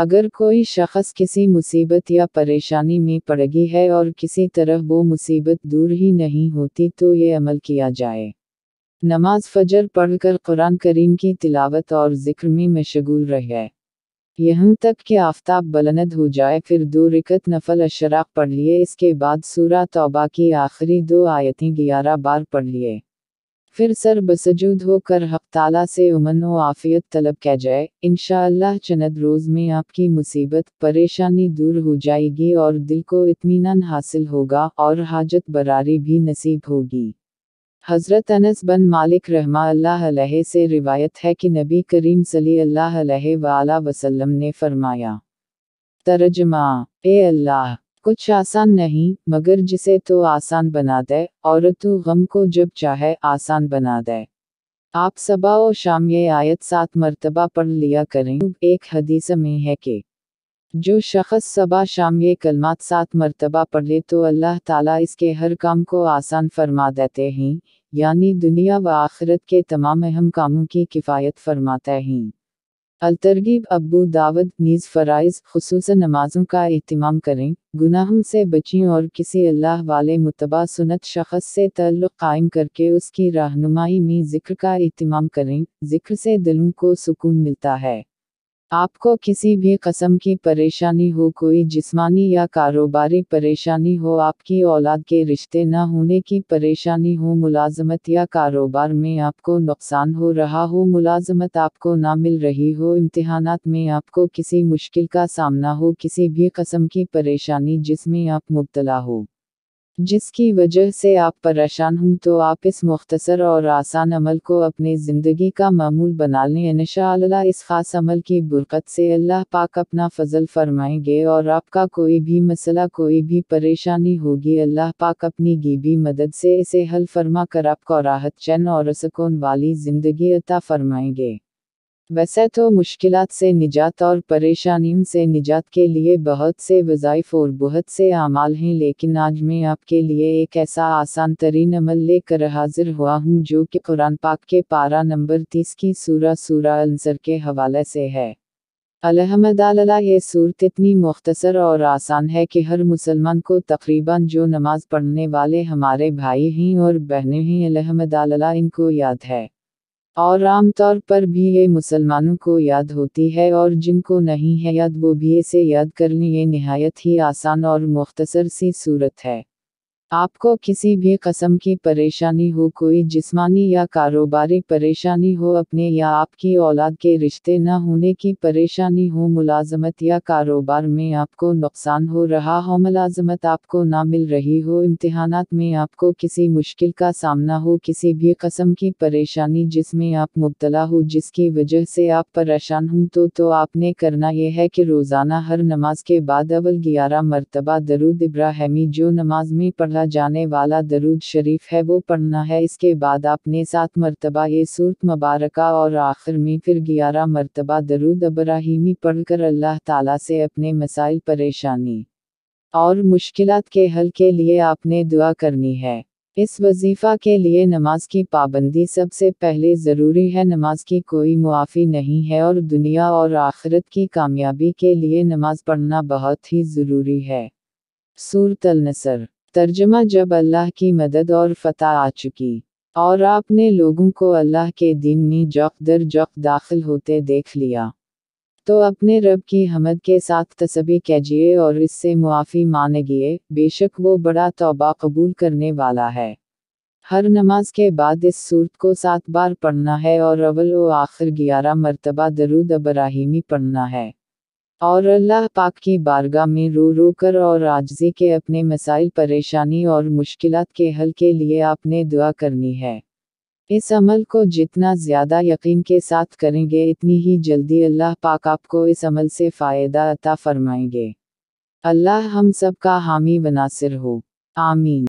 اگر کوئی شخص کسی مصیبت یا پریشانی میں پڑ گئی ہے اور کسی طرح وہ مصیبت دور ہی نہیں ہوتی تو یہ عمل کیا جائے۔ نماز فجر پڑھ کر قرآن کریم کی تلاوت اور ذکر میں مشغول رہے، یہاں تک کہ آفتاب بلند ہو جائے، پھر 2 رکعت نفل اشراق پڑھ لیے، اس کے بعد سورہ توبہ کی آخری 2 آیتیں 11 بار پڑھ لیے، پھر سر بسجود ہو کر حق تعالیٰ سے امن و عافیت طلب کیا جائے۔ انشاءاللہ چند روز میں آپ کی مصیبت، پریشانی دور ہو جائے گی اور دل کو اطمینان حاصل ہوگا اور حاجت براری بھی نصیب ہوگی۔ حضرت انس بن مالک رحمہ اللہ علیہ سے روایت ہے کہ نبی کریم صلی اللہ علیہ وآلہ وسلم نے فرمایا، ترجمہ: اے اللہ، کچھ آسان نہیں مگر جسے تو آسان بنا دے، اور تو غم کو جب چاہے آسان بنا دے۔ آپ صبح و شام یہ آیت 7 مرتبہ پڑھ لیا کریں۔ ایک حدیث میں ہے کہ جو شخص صبح شام یہ کلمات 7 مرتبہ پڑھ لے تو اللہ تعالیٰ اس کے ہر کام کو آسان فرما دیتے ہیں، یعنی دنیا و آخرت کے تمام اہم کاموں کی کفایت فرماتے ہیں۔ الترغیب ابو داود نیز فرائض، خصوصاً نمازوں کا اہتمام کریں، گناہوں سے بچیں اور کسی اللہ والے متبع سنت شخص سے تعلق قائم کر کے اس کی رہنمائی میں ذکر کا اہتمام کریں، ذکر سے دلوں کو سکون ملتا ہے۔ آپ کو کسی بھی قسم کی پریشانی ہو، کوئی جسمانی یا کاروباری پریشانی ہو، آپ کی اولاد کے رشتے نہ ہونے کی پریشانی ہو، ملازمت یا کاروبار میں آپ کو نقصان ہو رہا ہو، ملازمت آپ کو نہ مل رہی ہو، امتحانات میں آپ کو کسی مشکل کا سامنا ہو، کسی بھی قسم کی پریشانی جس میں آپ مبتلا ہو، جس کی وجہ سے آپ پریشان ہوں، تو آپ اس مختصر اور آسان عمل کو اپنے زندگی کا معمول بنا لیں۔ انشاءاللہ اس خاص عمل کی برکت سے اللہ پاک اپنا فضل فرمائیں گے اور آپ کا کوئی بھی مسئلہ، کوئی بھی پریشانی ہوگی، اللہ پاک اپنی غیبی مدد سے اسے حل فرما کر آپ کو راحت، چین اور سکون والی زندگی عطا فرمائیں گے۔ ویسے تو مشکلات سے نجات اور پریشانیوں سے نجات کے لیے بہت سے وظائف اور بہت سے اعمال ہیں، لیکن آج میں آپ کے لیے ایک ایسا آسان ترین عمل لے کر حاضر ہوا ہوں جو کہ قرآن پاک کے پارہ نمبر 30 کی سورہ العنصر کے حوالے سے ہے۔ الحمدللہ یہ سورت اتنی مختصر اور آسان ہے کہ ہر مسلمان کو تقریباً جو نماز پڑھنے والے ہمارے بھائی ہیں اور بہنیں ہیں، الحمدللہ ان کو یاد ہے، اور عام طور پر بھی یہ مسلمانوں کو یاد ہوتی ہے، اور جن کو نہیں ہے یاد وہ بھی اسے یاد کر لیں۔ یہ نہایت ہی آسان اور مختصر سی سورت ہے۔ آپ کو کسی بھی قسم کی پریشانی ہو، کوئی جسمانی یا کاروباری پریشانی ہو، اپنے یا آپ کی اولاد کے رشتے نہ ہونے کی پریشانی ہو، ملازمت یا کاروبار میں آپ کو نقصان ہو رہا ہو، ملازمت آپ کو نہ مل رہی ہو، امتحانات میں آپ کو کسی مشکل کا سامنا ہو، کسی بھی قسم کی پریشانی جس میں آپ مبتلا ہو، جس کی وجہ سے آپ پریشان ہوں، تو آپ نے کرنا یہ ہے کہ روزانہ ہر نماز کے بعد اول 11 مرتبہ درود ابراہیمی، جو نماز میں پڑھا جانے والا درود شریف ہے، وہ پڑھنا ہے۔ اس کے بعد آپ نے 7 مرتبہ یہ سورت مبارکہ اور آخر میں پھر 11 مرتبہ درود ابراہیمی پڑھ کر اللہ تعالیٰ سے اپنے مسائل، پریشانی اور مشکلات کے حل کے لیے آپ نے دعا کرنی ہے۔ اس وظیفہ کے لیے نماز کی پابندی سب سے پہلے ضروری ہے، نماز کی کوئی معافی نہیں ہے، اور دنیا اور آخرت کی کامیابی کے لیے نماز پڑھنا بہت ہی ضروری ہے۔ سورۃ النصر۔ ترجمہ: جب اللہ کی مدد اور فتح آ چکی اور آپ نے لوگوں کو اللہ کے دین میں جوق در جوق داخل ہوتے دیکھ لیا، تو اپنے رب کی حمد کے ساتھ تسبیح کیجئے اور اس سے معافی مانگئے، بے شک وہ بڑا توبہ قبول کرنے والا ہے۔ ہر نماز کے بعد اس سورت کو 7 بار پڑھنا ہے اور اول و آخر 11 مرتبہ درود ابراہیمی پڑھنا ہے، اور اللہ پاک کی بارگاہ میں رو رو کر اور عاجزی کے اپنے مسائل، پریشانی اور مشکلات کے حل کے لیے آپ نے دعا کرنی ہے۔ اس عمل کو جتنا زیادہ یقین کے ساتھ کریں گے، اتنی ہی جلدی اللہ پاک آپ کو اس عمل سے فائدہ عطا فرمائیں گے۔ اللہ ہم سب کا حامی و ناصر ہو، آمین۔